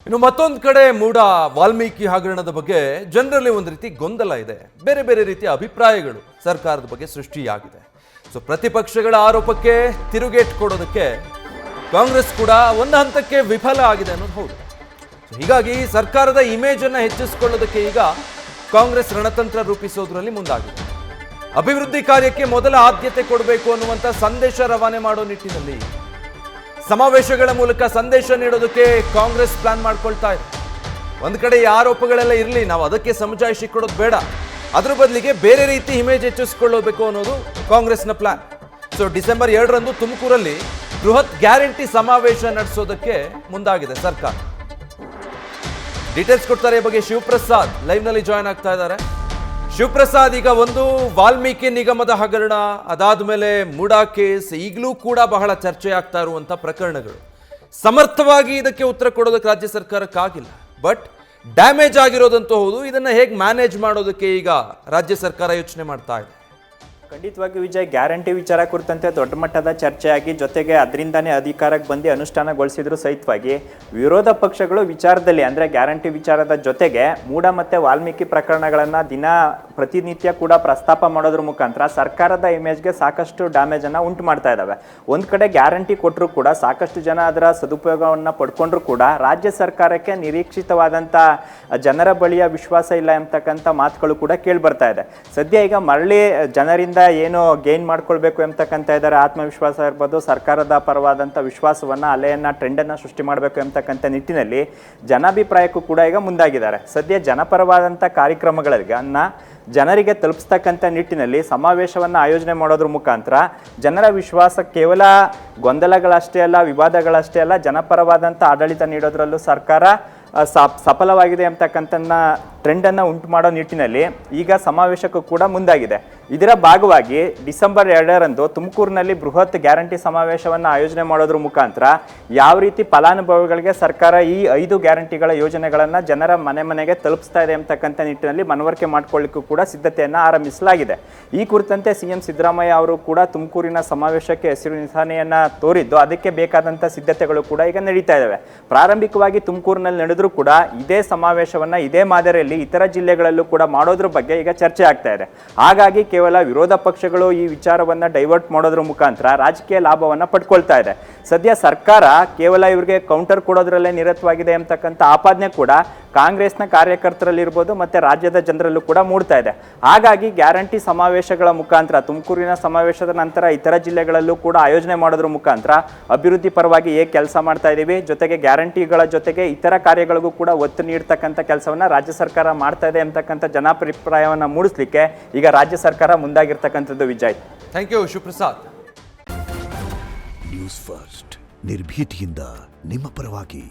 ಇನ್ನು ಮತ್ತೊಂದು ಕಡೆ ಮೂಡ ವಾಲ್ಮೀಕಿ ಹಗರಣದ ಬಗ್ಗೆ ಜನರಲ್ಲಿ ಒಂದು ರೀತಿ ಗೊಂದಲ ಇದೆ. ಬೇರೆ ಬೇರೆ ರೀತಿಯ ಅಭಿಪ್ರಾಯಗಳು ಸರ್ಕಾರದ ಬಗ್ಗೆ ಸೃಷ್ಟಿಯಾಗಿದೆ. ಸೊ ಪ್ರತಿಪಕ್ಷಗಳ ಆರೋಪಕ್ಕೆ ತಿರುಗೇಟು ಕೊಡೋದಕ್ಕೆ ಕಾಂಗ್ರೆಸ್ ಕೂಡ ಒಂದು ಹಂತಕ್ಕೆ ವಿಫಲ ಆಗಿದೆ ಅನ್ನೋದು ಹೌದು. ಹೀಗಾಗಿ ಸರ್ಕಾರದ ಇಮೇಜ್ ಅನ್ನು ಹೆಚ್ಚಿಸಿಕೊಳ್ಳೋದಕ್ಕೆ ಈಗ ಕಾಂಗ್ರೆಸ್ ರಣತಂತ್ರ ರೂಪಿಸೋದ್ರಲ್ಲಿ ಮುಂದಾಗಿದೆ. ಅಭಿವೃದ್ಧಿ ಕಾರ್ಯಕ್ಕೆ ಮೊದಲ ಆದ್ಯತೆ ಕೊಡಬೇಕು ಅನ್ನುವಂಥ ಸಂದೇಶ ರವಾನೆ ಮಾಡೋ ನಿಟ್ಟಿನಲ್ಲಿ ಸಮಾವೇಶಗಳ ಮೂಲಕ ಸಂದೇಶ ನೀಡೋದಕ್ಕೆ ಕಾಂಗ್ರೆಸ್ ಪ್ಲಾನ್ ಮಾಡ್ಕೊಳ್ತಾ ಇದೆ. ಒಂದು ಕಡೆ ಈ ಆರೋಪಗಳೆಲ್ಲ ಇರಲಿ, ನಾವು ಅದಕ್ಕೆ ಸಮಜಾಯಿಷಿ ಕೊಡೋದು ಬೇಡ, ಅದ್ರ ಬದಲಿಗೆ ಬೇರೆ ರೀತಿ ಇಮೇಜ್ ಹೆಚ್ಚಿಸಿಕೊಳ್ಳಬೇಕು ಅನ್ನೋದು ಕಾಂಗ್ರೆಸ್ನ ಪ್ಲಾನ್. ಸೊ ಡಿಸೆಂಬರ್ 2ರಂದು ತುಮಕೂರಲ್ಲಿ ಬೃಹತ್ ಗ್ಯಾರಂಟಿ ಸಮಾವೇಶ ನಡೆಸೋದಕ್ಕೆ ಮುಂದಾಗಿದೆ ಸರ್ಕಾರ. ಡೀಟೇಲ್ಸ್ ಕೊಡ್ತಾರೆ ಈ ಬಗ್ಗೆ ಶಿವಪ್ರಸಾದ್ ಲೈವ್ ನಲ್ಲಿ ಜಾಯ್ನ್ ಆಗ್ತಾ ಇದ್ದಾರೆ. ಶಿವಪ್ರಸಾದ್, ಈಗ ಒಂದು ವಾಲ್ಮೀಕಿ ನಿಗಮದ ಹಗರಣ, ಅದಾದ್ಮೇಲೆ ಮೂಡಾ ಕೇಸ್, ಈಗಲೂ ಕೂಡ ಬಹಳ ಚರ್ಚೆ ಆಗ್ತಾ ಇರುವಂತ ಪ್ರಕರಣಗಳು. ಸಮರ್ಥವಾಗಿ ಇದಕ್ಕೆ ಉತ್ತರ ಕೊಡೋದಕ್ಕೆ ರಾಜ್ಯ ಸರ್ಕಾರಕ್ಕಾಗಿಲ್ಲ. ಬಟ್ ಡ್ಯಾಮೇಜ್ ಆಗಿರೋದಂತೂ ಹೌದು. ಇದನ್ನ ಹೇಗೆ ಮ್ಯಾನೇಜ್ ಮಾಡೋದಕ್ಕೆ ಈಗ ರಾಜ್ಯ ಸರ್ಕಾರ ಯೋಚನೆ ಮಾಡ್ತಾ ಇದೆ? ಖಂಡಿತವಾಗಿ ವಿಜಯ್, ಗ್ಯಾರಂಟಿ ವಿಚಾರ ಕುರಿತಂತೆ ದೊಡ್ಡ ಮಟ್ಟದ ಚರ್ಚೆಯಾಗಿ ಜೊತೆಗೆ ಅದರಿಂದಾನೇ ಅಧಿಕಾರಕ್ಕೆ ಬಂದು ಅನುಷ್ಠಾನಗೊಳಿಸಿದ್ರು ಸಹಿತವಾಗಿ ವಿರೋಧ ಪಕ್ಷಗಳು ವಿಚಾರದಲ್ಲಿ ಅಂದರೆ ಗ್ಯಾರಂಟಿ ವಿಚಾರದ ಜೊತೆಗೆ ಮೂಡ ಮತ್ತು ವಾಲ್ಮೀಕಿ ಪ್ರಕರಣಗಳನ್ನು ಪ್ರತಿನಿತ್ಯ ಕೂಡ ಪ್ರಸ್ತಾಪ ಮಾಡೋದ್ರ ಮುಖಾಂತರ ಸರ್ಕಾರದ ಇಮೇಜ್ಗೆ ಸಾಕಷ್ಟು ಡ್ಯಾಮೇಜನ್ನು ಉಂಟು ಮಾಡ್ತಾ ಇದ್ದಾವೆ. ಒಂದು ಕಡೆ ಗ್ಯಾರಂಟಿ ಕೊಟ್ಟರು ಕೂಡ ಸಾಕಷ್ಟು ಜನ ಅದರ ಸದುಪಯೋಗವನ್ನು ಪಡ್ಕೊಂಡ್ರು ಕೂಡ ರಾಜ್ಯ ಸರ್ಕಾರಕ್ಕೆ ನಿರೀಕ್ಷಿತವಾದಂಥ ಜನರ ಬಳಿಯ ವಿಶ್ವಾಸ ಇಲ್ಲ ಎಂಬತಕ್ಕಂಥ ಮಾತುಗಳು ಕೂಡ ಕೇಳಿ ಬರ್ತಾ ಇದೆ. ಸದ್ಯ ಈಗ ಮರಳಿ ಜನರಿಂದ ಏನು ಗೇನ್ ಮಾಡ್ಕೊಳ್ಬೇಕು ಎಂಬತಕ್ಕಂಥ ಇದ್ದಾರೆ, ಆತ್ಮವಿಶ್ವಾಸ ಇರ್ಬೋದು, ಸರ್ಕಾರದ ಪರವಾದಂಥ ವಿಶ್ವಾಸವನ್ನು ಅಲೆಯನ್ನು ಟ್ರೆಂಡನ್ನು ಸೃಷ್ಟಿ ಮಾಡಬೇಕು ಎಂಬತಕ್ಕಂಥ ನಿಟ್ಟಿನಲ್ಲಿ ಜನಾಭಿಪ್ರಾಯಕ್ಕೂ ಕೂಡ ಈಗ ಮುಂದಾಗಿದ್ದಾರೆ. ಸದ್ಯ ಜನಪರವಾದಂಥ ಕಾರ್ಯಕ್ರಮಗಳನ್ನು ಜನರಿಗೆ ತಲುಪಿಸ್ತಕ್ಕಂಥ ನಿಟ್ಟಿನಲ್ಲಿ ಸಮಾವೇಶವನ್ನು ಆಯೋಜನೆ ಮಾಡೋದ್ರ ಮುಖಾಂತರ ಜನರ ವಿಶ್ವಾಸ ಕೇವಲ ಗೊಂದಲಗಳಷ್ಟೇ ಅಲ್ಲ, ವಿವಾದಗಳಷ್ಟೇ ಅಲ್ಲ, ಜನಪರವಾದಂಥ ಆಡಳಿತ ನೀಡೋದ್ರಲ್ಲೂ ಸರ್ಕಾರ ಸಫಲವಾಗಿದೆ ಎಂಬತಕ್ಕಂಥ ಟ್ರೆಂಡನ್ನು ಉಂಟು ಮಾಡೋ ನಿಟ್ಟಿನಲ್ಲಿ ಈಗ ಸಮಾವೇಶಕ್ಕೂ ಕೂಡ ಮುಂದಾಗಿದೆ. ಇದರ ಭಾಗವಾಗಿ ಡಿಸೆಂಬರ್ 2ರಂದು ತುಮಕೂರಿನಲ್ಲಿ ಬೃಹತ್ ಗ್ಯಾರಂಟಿ ಸಮಾವೇಶವನ್ನು ಆಯೋಜನೆ ಮಾಡೋದ್ರ ಮುಖಾಂತರ ಯಾವ ರೀತಿ ಫಲಾನುಭವಿಗಳಿಗೆ ಸರ್ಕಾರ ಈ 5 ಗ್ಯಾರಂಟಿಗಳ ಯೋಜನೆಗಳನ್ನು ಜನರ ಮನೆ ಮನೆಗೆ ತಲುಪಿಸ್ತಾ ಇದೆ ಎಂಬತಕ್ಕಂಥ ನಿಟ್ಟಿನಲ್ಲಿ ಮನವರಿಕೆ ಮಾಡಿಕೊಳ್ಳಿಕ್ಕೂ ಕೂಡ ಸಿದ್ಧತೆಯನ್ನು ಆರಂಭಿಸಲಾಗಿದೆ. ಈ ಕುರಿತಂತೆ ಸಿಎಂ ಸಿದ್ದರಾಮಯ್ಯ ಅವರು ಕೂಡ ತುಮಕೂರಿನ ಸಮಾವೇಶಕ್ಕೆ ಹೆಸರು ನಿಶಾನೆಯನ್ನು ತೋರಿದ್ದು ಅದಕ್ಕೆ ಬೇಕಾದಂಥ ಸಿದ್ಧತೆಗಳು ಕೂಡ ಈಗ ನಡೀತಾ ಇದ್ದಾವೆ. ಪ್ರಾರಂಭಿಕವಾಗಿ ತುಮಕೂರಿನಲ್ಲಿ ನಡೆದರೂ ಕೂಡ ಇದೇ ಸಮಾವೇಶವನ್ನು ಇದೇ ಮಾದರಿಯಲ್ಲಿ ಇತರ ಜಿಲ್ಲೆಗಳಲ್ಲೂ ಕೂಡ ಮಾಡೋದ್ರ ಬಗ್ಗೆ ಈಗ ಚರ್ಚೆ ಆಗ್ತಾ ಇದೆ. ಹಾಗಾಗಿ ಕೇವಲ ವಿರೋಧ ಪಕ್ಷಗಳು ಈ ವಿಚಾರವನ್ನ ಡೈವರ್ಟ್ ಮಾಡೋದ್ರ ಮುಖಾಂತರ ರಾಜಕೀಯ ಲಾಭವನ್ನ ಪಡ್ಕೊಳ್ತಾ ಇದೆ. ಸದ್ಯ ಸರ್ಕಾರ ಕೇವಲ ಇವರಿಗೆ ಕೌಂಟರ್ ಕೊಡೋದ್ರಲ್ಲೇ ನಿರತವಾಗಿದೆ ಎಂಬತಕ್ಕಂಥ ಆಪಾದನೆ ಕೂಡ ಕಾಂಗ್ರೆಸ್ನ ಕಾರ್ಯಕರ್ತರಲ್ಲಿರ್ಬೋದು ಮತ್ತೆ ರಾಜ್ಯದ ಜನರಲ್ಲೂ ಕೂಡ ಮೂಡ್ತಾ ಇದೆ. ಹಾಗಾಗಿ ಗ್ಯಾರಂಟಿ ಸಮಾವೇಶಗಳ ಮುಖಾಂತರ ತುಮಕೂರಿನ ಸಮಾವೇಶದ ನಂತರ ಇತರ ಜಿಲ್ಲೆಗಳಲ್ಲೂ ಕೂಡ ಆಯೋಜನೆ ಮಾಡೋದ್ರ ಮುಖಾಂತರ ಅಭಿವೃದ್ಧಿ ಪರವಾಗಿ ಹೇಗೆ ಕೆಲಸ ಮಾಡ್ತಾ ಇದ್ದೀವಿ, ಜೊತೆಗೆ ಗ್ಯಾರಂಟಿಗಳ ಜೊತೆಗೆ ಇತರ ಕಾರ್ಯಗಳಿಗೂ ಕೂಡ ಒತ್ತು ನೀಡ್ತಕ್ಕಂಥ ಕೆಲಸವನ್ನ ರಾಜ್ಯ ಸರ್ಕಾರ ಮಾಡ್ತಾ ಇದೆ ಅಂತಕ್ಕಂಥ ಜನಾಭಿಪ್ರಾಯವನ್ನು ಮೂಡಿಸ್ಲಿಕ್ಕೆ ಈಗ ರಾಜ್ಯ ಸರ್ಕಾರ ಮುಂದಾಗಿರ್ತಕ್ಕಂಥದ್ದು. Vijay, thank you Shivaprasad. News first ನಿರ್ಭೀತಿಯಿಂದ ನಿಮ್ಮ ಪರವಾಗಿ.